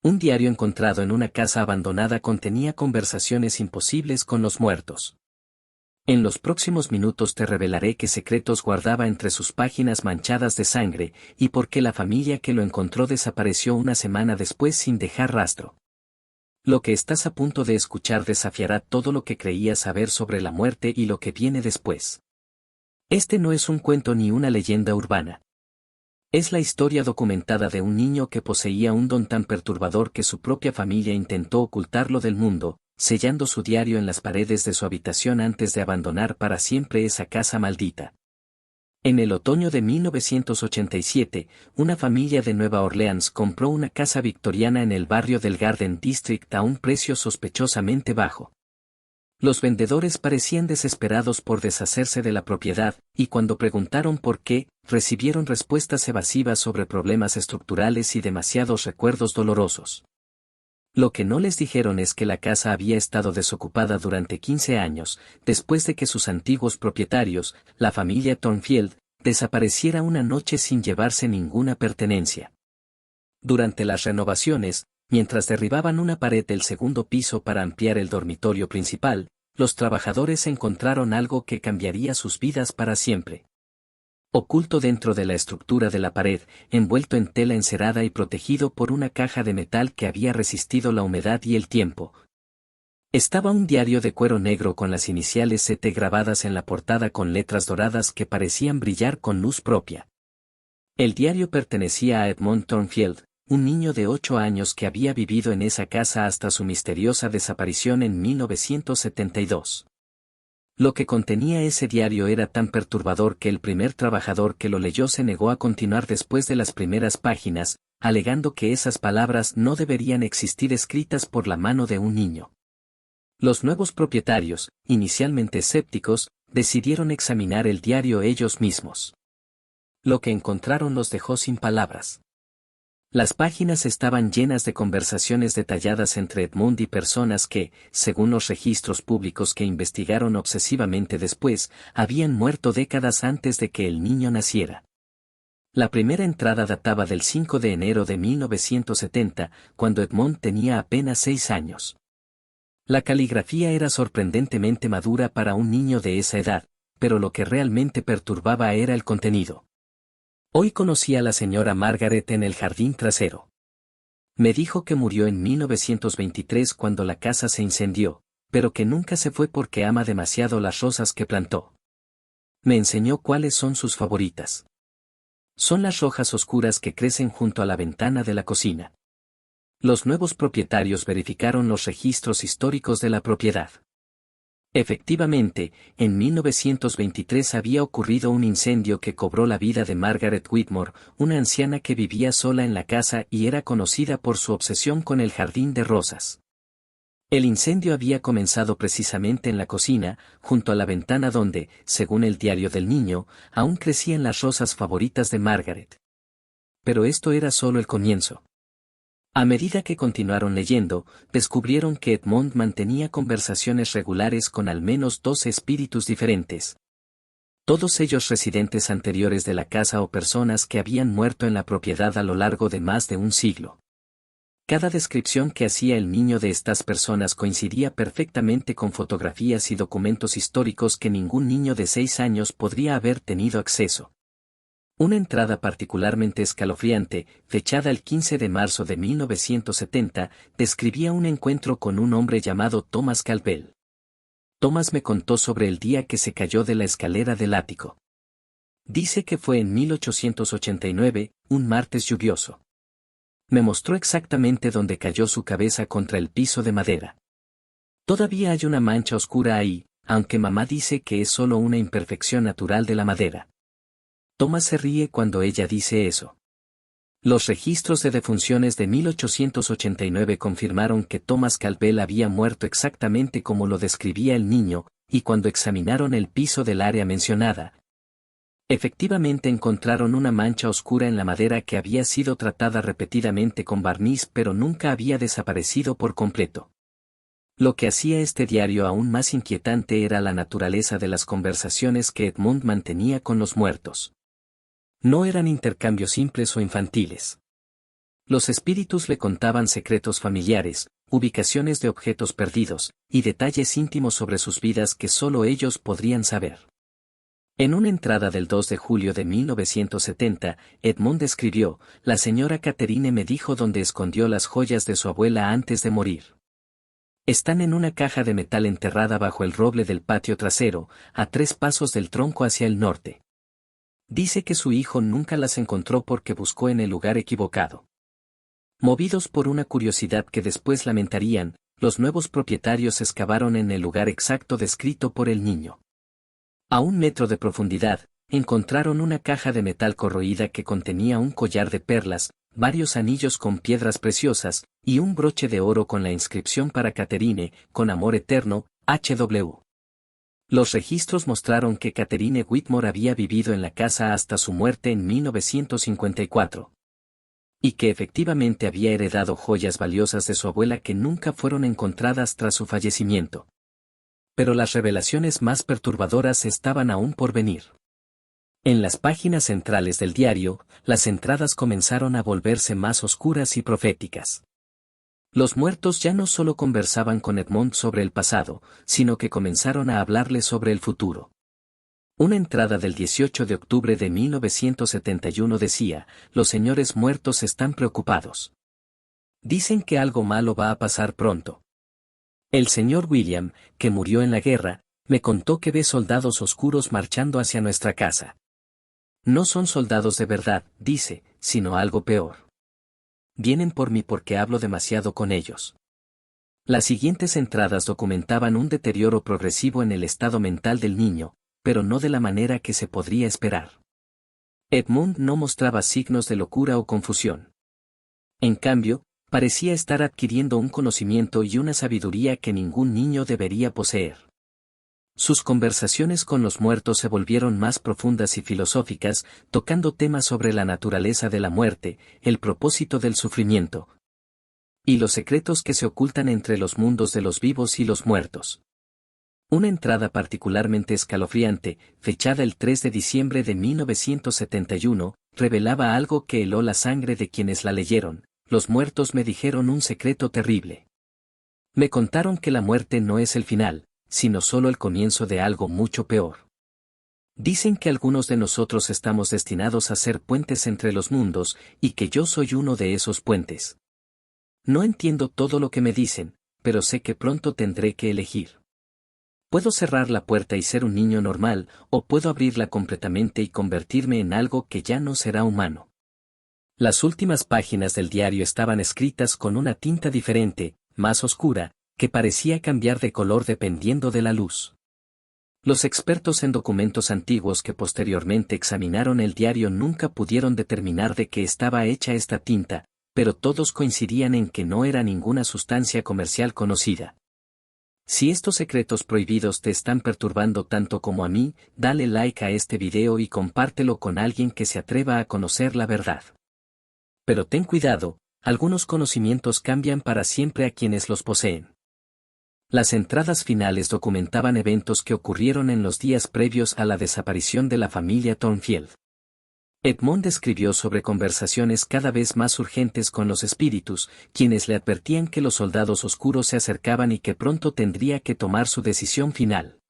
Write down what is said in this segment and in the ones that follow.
Un diario encontrado en una casa abandonada contenía conversaciones imposibles con los muertos. En los próximos minutos te revelaré qué secretos guardaba entre sus páginas manchadas de sangre, y por qué la familia que lo encontró desapareció una semana después sin dejar rastro. Lo que estás a punto de escuchar desafiará todo lo que creías saber sobre la muerte y lo que viene después. Este no es un cuento ni una leyenda urbana. Es la historia documentada de un niño que poseía un don tan perturbador que su propia familia intentó ocultarlo del mundo, sellando su diario en las paredes de su habitación antes de abandonar para siempre esa casa maldita. En el otoño de 1987, una familia de Nueva Orleans compró una casa victoriana en el barrio del Garden District a un precio sospechosamente bajo. Los vendedores parecían desesperados por deshacerse de la propiedad, y cuando preguntaron por qué, recibieron respuestas evasivas sobre problemas estructurales y demasiados recuerdos dolorosos. Lo que no les dijeron es que la casa había estado desocupada durante 15 años, después de que sus antiguos propietarios, la familia Thornfield, desapareciera una noche sin llevarse ninguna pertenencia. Durante las renovaciones, mientras derribaban una pared del segundo piso para ampliar el dormitorio principal, los trabajadores encontraron algo que cambiaría sus vidas para siempre. Oculto dentro de la estructura de la pared, envuelto en tela encerada y protegido por una caja de metal que había resistido la humedad y el tiempo, estaba un diario de cuero negro con las iniciales CT grabadas en la portada con letras doradas que parecían brillar con luz propia. El diario pertenecía a Edmond Thornfield, un niño de 8 años que había vivido en esa casa hasta su misteriosa desaparición en 1972. Lo que contenía ese diario era tan perturbador que el primer trabajador que lo leyó se negó a continuar después de las primeras páginas, alegando que esas palabras no deberían existir escritas por la mano de un niño. Los nuevos propietarios, inicialmente escépticos, decidieron examinar el diario ellos mismos. Lo que encontraron los dejó sin palabras. Las páginas estaban llenas de conversaciones detalladas entre Edmond y personas que, según los registros públicos que investigaron obsesivamente después, habían muerto décadas antes de que el niño naciera. La primera entrada databa del 5 de enero de 1970, cuando Edmond tenía apenas 6 años. La caligrafía era sorprendentemente madura para un niño de esa edad, pero lo que realmente perturbaba era el contenido. Hoy conocí a la señora Margaret en el jardín trasero. Me dijo que murió en 1923 cuando la casa se incendió, pero que nunca se fue porque ama demasiado las rosas que plantó. Me enseñó cuáles son sus favoritas. Son las rojas oscuras que crecen junto a la ventana de la cocina. Los nuevos propietarios verificaron los registros históricos de la propiedad. Efectivamente, en 1923 había ocurrido un incendio que cobró la vida de Margaret Whitmore, una anciana que vivía sola en la casa y era conocida por su obsesión con el jardín de rosas. El incendio había comenzado precisamente en la cocina, junto a la ventana donde, según el diario del niño, aún crecían las rosas favoritas de Margaret. Pero esto era solo el comienzo. A medida que continuaron leyendo, descubrieron que Edmond mantenía conversaciones regulares con al menos 12 espíritus diferentes. Todos ellos residentes anteriores de la casa o personas que habían muerto en la propiedad a lo largo de más de un siglo. Cada descripción que hacía el niño de estas personas coincidía perfectamente con fotografías y documentos históricos que ningún niño de 6 años podría haber tenido acceso. Una entrada particularmente escalofriante, fechada el 15 de marzo de 1970, describía un encuentro con un hombre llamado Thomas Calvell. Thomas me contó sobre el día que se cayó de la escalera del ático. Dice que fue en 1889, un martes lluvioso. Me mostró exactamente dónde cayó su cabeza contra el piso de madera. Todavía hay una mancha oscura ahí, aunque mamá dice que es solo una imperfección natural de la madera. Thomas se ríe cuando ella dice eso. Los registros de defunciones de 1889 confirmaron que Thomas Calvell había muerto exactamente como lo describía el niño, y cuando examinaron el piso del área mencionada, efectivamente encontraron una mancha oscura en la madera que había sido tratada repetidamente con barniz pero nunca había desaparecido por completo. Lo que hacía este diario aún más inquietante era la naturaleza de las conversaciones que Edmond mantenía con los muertos. No eran intercambios simples o infantiles. Los espíritus le contaban secretos familiares, ubicaciones de objetos perdidos, y detalles íntimos sobre sus vidas que solo ellos podrían saber. En una entrada del 2 de julio de 1970, Edmond escribió: «La señora Catherine me dijo dónde escondió las joyas de su abuela antes de morir. Están en una caja de metal enterrada bajo el roble del patio trasero, a 3 pasos del tronco hacia el norte. Dice que su hijo nunca las encontró porque buscó en el lugar equivocado». Movidos por una curiosidad que después lamentarían, los nuevos propietarios excavaron en el lugar exacto descrito por el niño. A 1 metro de profundidad, encontraron una caja de metal corroída que contenía un collar de perlas, varios anillos con piedras preciosas, y un broche de oro con la inscripción para Catherine, con amor eterno, H.W. Los registros mostraron que Catherine Whitmore había vivido en la casa hasta su muerte en 1954. Y que efectivamente había heredado joyas valiosas de su abuela que nunca fueron encontradas tras su fallecimiento. Pero las revelaciones más perturbadoras estaban aún por venir. En las páginas centrales del diario, las entradas comenzaron a volverse más oscuras y proféticas. Los muertos ya no solo conversaban con Edmond sobre el pasado, sino que comenzaron a hablarle sobre el futuro. Una entrada del 18 de octubre de 1971 decía: «Los señores muertos están preocupados. Dicen que algo malo va a pasar pronto. El señor William, que murió en la guerra, me contó que ve soldados oscuros marchando hacia nuestra casa. No son soldados de verdad, dice, sino algo peor. Vienen por mí porque hablo demasiado con ellos». Las siguientes entradas documentaban un deterioro progresivo en el estado mental del niño, pero no de la manera que se podría esperar. Edmond no mostraba signos de locura o confusión. En cambio, parecía estar adquiriendo un conocimiento y una sabiduría que ningún niño debería poseer. Sus conversaciones con los muertos se volvieron más profundas y filosóficas, tocando temas sobre la naturaleza de la muerte, el propósito del sufrimiento, y los secretos que se ocultan entre los mundos de los vivos y los muertos. Una entrada particularmente escalofriante, fechada el 3 de diciembre de 1971, revelaba algo que heló la sangre de quienes la leyeron: «Los muertos me dijeron un secreto terrible. Me contaron que la muerte no es el final, sino solo el comienzo de algo mucho peor. Dicen que algunos de nosotros estamos destinados a ser puentes entre los mundos, y que yo soy uno de esos puentes. No entiendo todo lo que me dicen, pero sé que pronto tendré que elegir. Puedo cerrar la puerta y ser un niño normal, o puedo abrirla completamente y convertirme en algo que ya no será humano». Las últimas páginas del diario estaban escritas con una tinta diferente, más oscura, que parecía cambiar de color dependiendo de la luz. Los expertos en documentos antiguos que posteriormente examinaron el diario nunca pudieron determinar de qué estaba hecha esta tinta, pero todos coincidían en que no era ninguna sustancia comercial conocida. Si estos secretos prohibidos te están perturbando tanto como a mí, dale like a este video y compártelo con alguien que se atreva a conocer la verdad. Pero ten cuidado, algunos conocimientos cambian para siempre a quienes los poseen. Las entradas finales documentaban eventos que ocurrieron en los días previos a la desaparición de la familia Thornfield. Edmond escribió sobre conversaciones cada vez más urgentes con los espíritus, quienes le advertían que los soldados oscuros se acercaban y que pronto tendría que tomar su decisión final.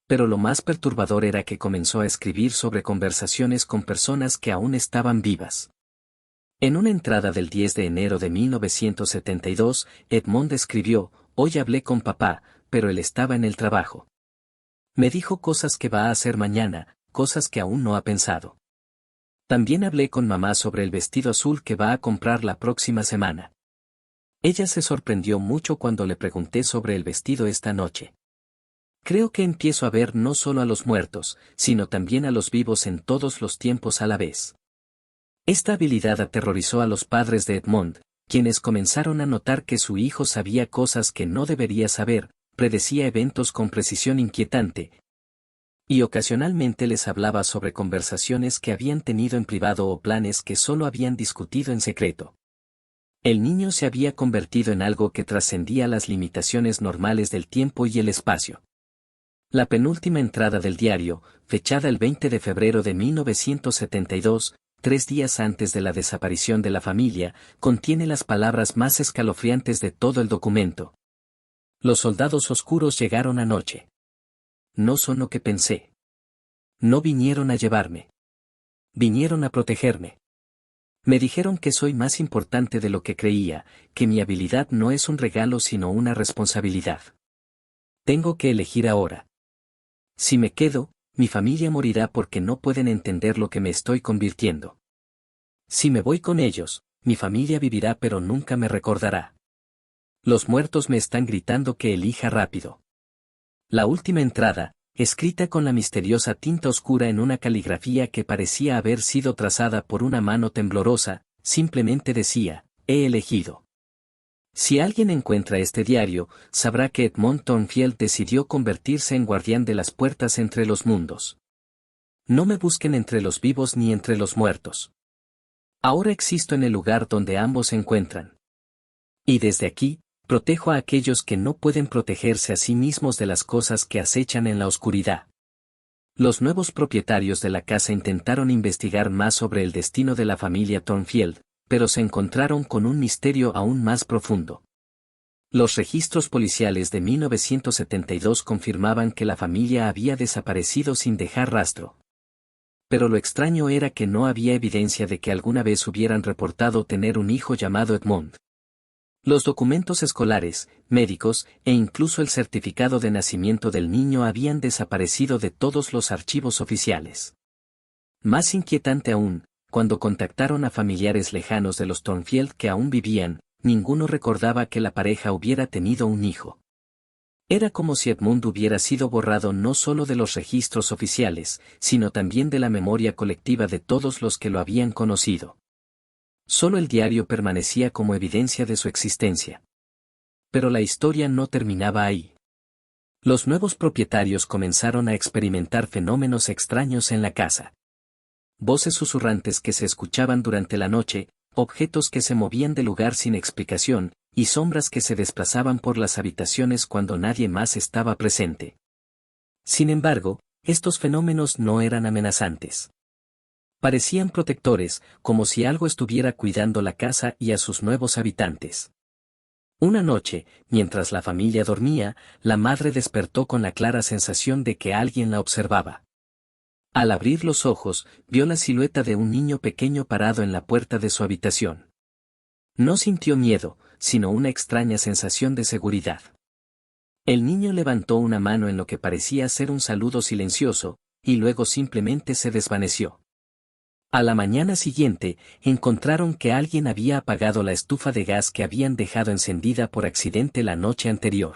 Pero lo más perturbador era que comenzó a escribir sobre conversaciones con personas que aún estaban vivas. En una entrada del 10 de enero de 1972, Edmond escribió: «Hoy hablé con papá, pero él estaba en el trabajo. Me dijo cosas que va a hacer mañana, cosas que aún no ha pensado. También hablé con mamá sobre el vestido azul que va a comprar la próxima semana. Ella se sorprendió mucho cuando le pregunté sobre el vestido esta noche. Creo que empiezo a ver no solo a los muertos, sino también a los vivos en todos los tiempos a la vez». Esta habilidad aterrorizó a los padres de Edmond, quienes comenzaron a notar que su hijo sabía cosas que no debería saber, predecía eventos con precisión inquietante, y ocasionalmente les hablaba sobre conversaciones que habían tenido en privado o planes que solo habían discutido en secreto. El niño se había convertido en algo que trascendía las limitaciones normales del tiempo y el espacio. La penúltima entrada del diario, fechada el 20 de febrero de 1972, 3 días antes de la desaparición de la familia, contiene las palabras más escalofriantes de todo el documento. Los soldados oscuros llegaron anoche. No son lo que pensé. No vinieron a llevarme. Vinieron a protegerme. Me dijeron que soy más importante de lo que creía, que mi habilidad no es un regalo sino una responsabilidad. Tengo que elegir ahora. Si me quedo, mi familia morirá porque no pueden entender lo que me estoy convirtiendo. Si me voy con ellos, mi familia vivirá pero nunca me recordará. Los muertos me están gritando que elija rápido. La última entrada, escrita con la misteriosa tinta oscura en una caligrafía que parecía haber sido trazada por una mano temblorosa, simplemente decía, he elegido. Si alguien encuentra este diario, sabrá que Edmond Thornfield decidió convertirse en guardián de las puertas entre los mundos. No me busquen entre los vivos ni entre los muertos. Ahora existo en el lugar donde ambos se encuentran. Y desde aquí, protejo a aquellos que no pueden protegerse a sí mismos de las cosas que acechan en la oscuridad. Los nuevos propietarios de la casa intentaron investigar más sobre el destino de la familia Thornfield, pero se encontraron con un misterio aún más profundo. Los registros policiales de 1972 confirmaban que la familia había desaparecido sin dejar rastro. Pero lo extraño era que no había evidencia de que alguna vez hubieran reportado tener un hijo llamado Edmond. Los documentos escolares, médicos, e incluso el certificado de nacimiento del niño habían desaparecido de todos los archivos oficiales. Más inquietante aún, cuando contactaron a familiares lejanos de los Thornfield que aún vivían, ninguno recordaba que la pareja hubiera tenido un hijo. Era como si Edmund hubiera sido borrado no solo de los registros oficiales, sino también de la memoria colectiva de todos los que lo habían conocido. Solo el diario permanecía como evidencia de su existencia. Pero la historia no terminaba ahí. Los nuevos propietarios comenzaron a experimentar fenómenos extraños en la casa. Voces susurrantes que se escuchaban durante la noche, objetos que se movían de lugar sin explicación, y sombras que se desplazaban por las habitaciones cuando nadie más estaba presente. Sin embargo, estos fenómenos no eran amenazantes. Parecían protectores, como si algo estuviera cuidando la casa y a sus nuevos habitantes. Una noche, mientras la familia dormía, la madre despertó con la clara sensación de que alguien la observaba. Al abrir los ojos, vio la silueta de un niño pequeño parado en la puerta de su habitación. No sintió miedo, sino una extraña sensación de seguridad. El niño levantó una mano en lo que parecía ser un saludo silencioso, y luego simplemente se desvaneció. A la mañana siguiente, encontraron que alguien había apagado la estufa de gas que habían dejado encendida por accidente la noche anterior.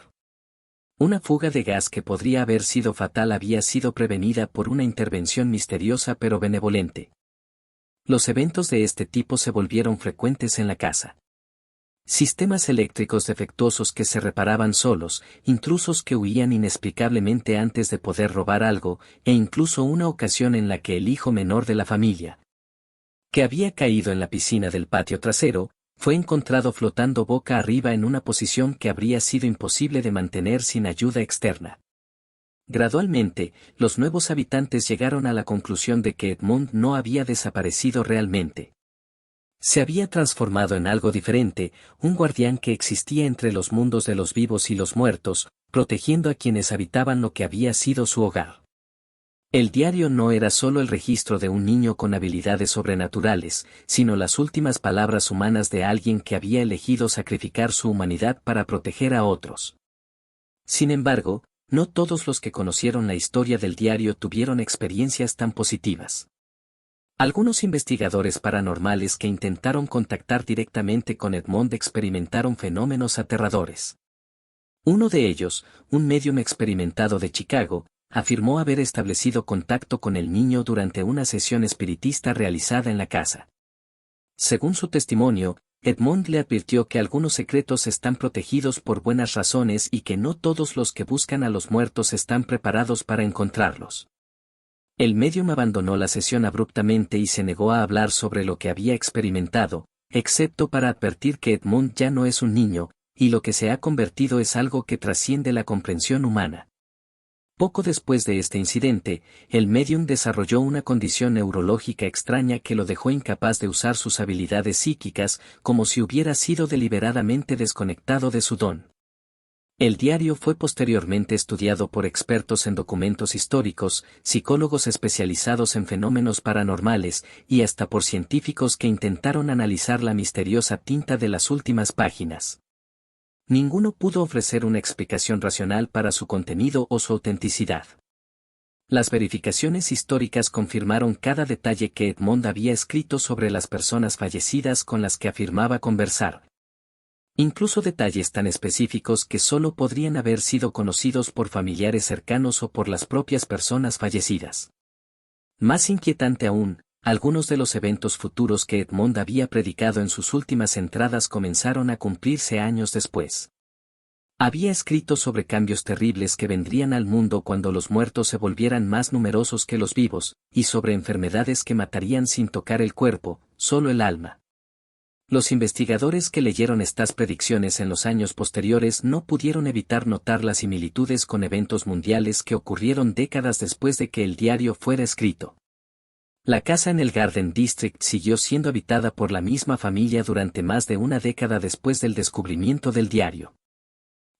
Una fuga de gas que podría haber sido fatal había sido prevenida por una intervención misteriosa pero benevolente. Los eventos de este tipo se volvieron frecuentes en la casa. Sistemas eléctricos defectuosos que se reparaban solos, intrusos que huían inexplicablemente antes de poder robar algo, e incluso una ocasión en la que el hijo menor de la familia, que había caído en la piscina del patio trasero, fue encontrado flotando boca arriba en una posición que habría sido imposible de mantener sin ayuda externa. Gradualmente, los nuevos habitantes llegaron a la conclusión de que Edmund no había desaparecido realmente. Se había transformado en algo diferente, un guardián que existía entre los mundos de los vivos y los muertos, protegiendo a quienes habitaban lo que había sido su hogar. El diario no era solo el registro de un niño con habilidades sobrenaturales, sino las últimas palabras humanas de alguien que había elegido sacrificar su humanidad para proteger a otros. Sin embargo, no todos los que conocieron la historia del diario tuvieron experiencias tan positivas. Algunos investigadores paranormales que intentaron contactar directamente con Edmond experimentaron fenómenos aterradores. Uno de ellos, un médium experimentado de Chicago, afirmó haber establecido contacto con el niño durante una sesión espiritista realizada en la casa. Según su testimonio, Edmond le advirtió que algunos secretos están protegidos por buenas razones y que no todos los que buscan a los muertos están preparados para encontrarlos. El médium abandonó la sesión abruptamente y se negó a hablar sobre lo que había experimentado, excepto para advertir que Edmond ya no es un niño, y lo que se ha convertido es algo que trasciende la comprensión humana. Poco después de este incidente, el medium desarrolló una condición neurológica extraña que lo dejó incapaz de usar sus habilidades psíquicas, como si hubiera sido deliberadamente desconectado de su don. El diario fue posteriormente estudiado por expertos en documentos históricos, psicólogos especializados en fenómenos paranormales, y hasta por científicos que intentaron analizar la misteriosa tinta de las últimas páginas. Ninguno pudo ofrecer una explicación racional para su contenido o su autenticidad. Las verificaciones históricas confirmaron cada detalle que Edmond había escrito sobre las personas fallecidas con las que afirmaba conversar. Incluso detalles tan específicos que solo podrían haber sido conocidos por familiares cercanos o por las propias personas fallecidas. Más inquietante aún, algunos de los eventos futuros que Edmond había predicado en sus últimas entradas comenzaron a cumplirse años después. Había escrito sobre cambios terribles que vendrían al mundo cuando los muertos se volvieran más numerosos que los vivos, y sobre enfermedades que matarían sin tocar el cuerpo, solo el alma. Los investigadores que leyeron estas predicciones en los años posteriores no pudieron evitar notar las similitudes con eventos mundiales que ocurrieron décadas después de que el diario fuera escrito. La casa en el Garden District siguió siendo habitada por la misma familia durante más de una década después del descubrimiento del diario.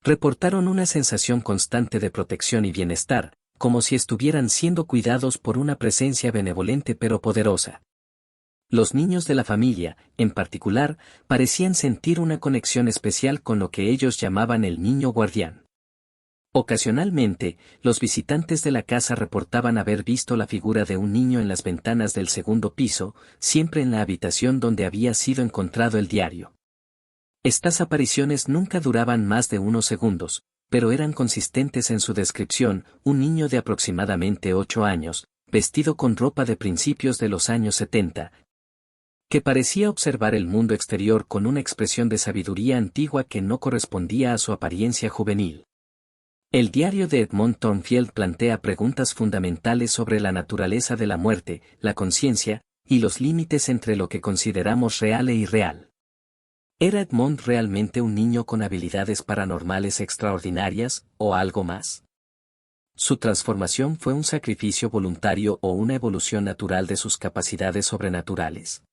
Reportaron una sensación constante de protección y bienestar, como si estuvieran siendo cuidados por una presencia benevolente pero poderosa. Los niños de la familia, en particular, parecían sentir una conexión especial con lo que ellos llamaban el niño guardián. Ocasionalmente, los visitantes de la casa reportaban haber visto la figura de un niño en las ventanas del segundo piso, siempre en la habitación donde había sido encontrado el diario. Estas apariciones nunca duraban más de unos segundos, pero eran consistentes en su descripción: un niño de aproximadamente 8 años, vestido con ropa de principios de los años 70, que parecía observar el mundo exterior con una expresión de sabiduría antigua que no correspondía a su apariencia juvenil. El diario de Edmond Thornfield plantea preguntas fundamentales sobre la naturaleza de la muerte, la conciencia, y los límites entre lo que consideramos real e irreal. ¿Era Edmond realmente un niño con habilidades paranormales extraordinarias, o algo más? ¿Su transformación fue un sacrificio voluntario o una evolución natural de sus capacidades sobrenaturales?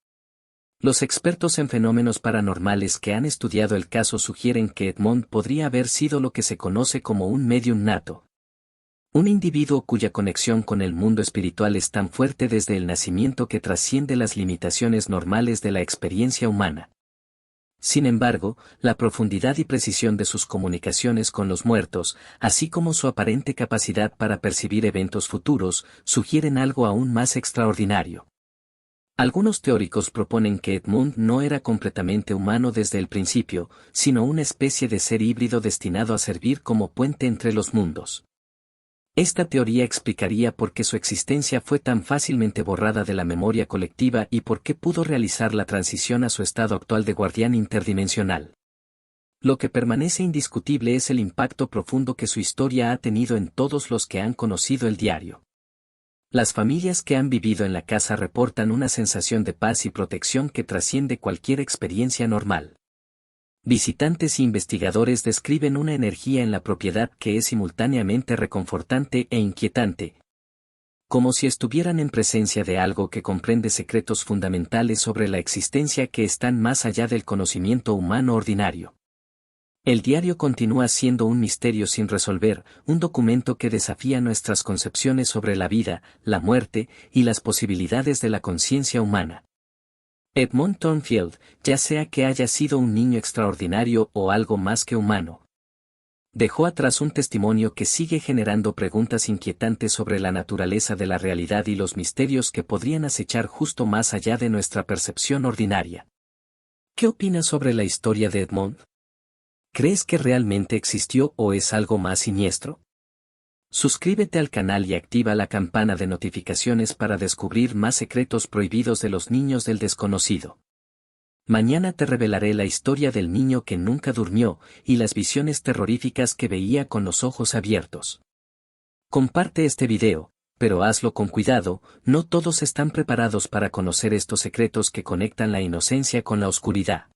Los expertos en fenómenos paranormales que han estudiado el caso sugieren que Edmond podría haber sido lo que se conoce como un medium nato. Un individuo cuya conexión con el mundo espiritual es tan fuerte desde el nacimiento que trasciende las limitaciones normales de la experiencia humana. Sin embargo, la profundidad y precisión de sus comunicaciones con los muertos, así como su aparente capacidad para percibir eventos futuros, sugieren algo aún más extraordinario. Algunos teóricos proponen que Edmond no era completamente humano desde el principio, sino una especie de ser híbrido destinado a servir como puente entre los mundos. Esta teoría explicaría por qué su existencia fue tan fácilmente borrada de la memoria colectiva y por qué pudo realizar la transición a su estado actual de guardián interdimensional. Lo que permanece indiscutible es el impacto profundo que su historia ha tenido en todos los que han conocido el diario. Las familias que han vivido en la casa reportan una sensación de paz y protección que trasciende cualquier experiencia normal. Visitantes e investigadores describen una energía en la propiedad que es simultáneamente reconfortante e inquietante, como si estuvieran en presencia de algo que comprende secretos fundamentales sobre la existencia que están más allá del conocimiento humano ordinario. El diario continúa siendo un misterio sin resolver, un documento que desafía nuestras concepciones sobre la vida, la muerte y las posibilidades de la conciencia humana. Edmond Thornfield, ya sea que haya sido un niño extraordinario o algo más que humano, dejó atrás un testimonio que sigue generando preguntas inquietantes sobre la naturaleza de la realidad y los misterios que podrían acechar justo más allá de nuestra percepción ordinaria. ¿Qué opinas sobre la historia de Edmond? ¿Crees que realmente existió o es algo más siniestro? Suscríbete al canal y activa la campana de notificaciones para descubrir más secretos prohibidos de los niños del desconocido. Mañana te revelaré la historia del niño que nunca durmió y las visiones terroríficas que veía con los ojos abiertos. Comparte este video, pero hazlo con cuidado, no todos están preparados para conocer estos secretos que conectan la inocencia con la oscuridad.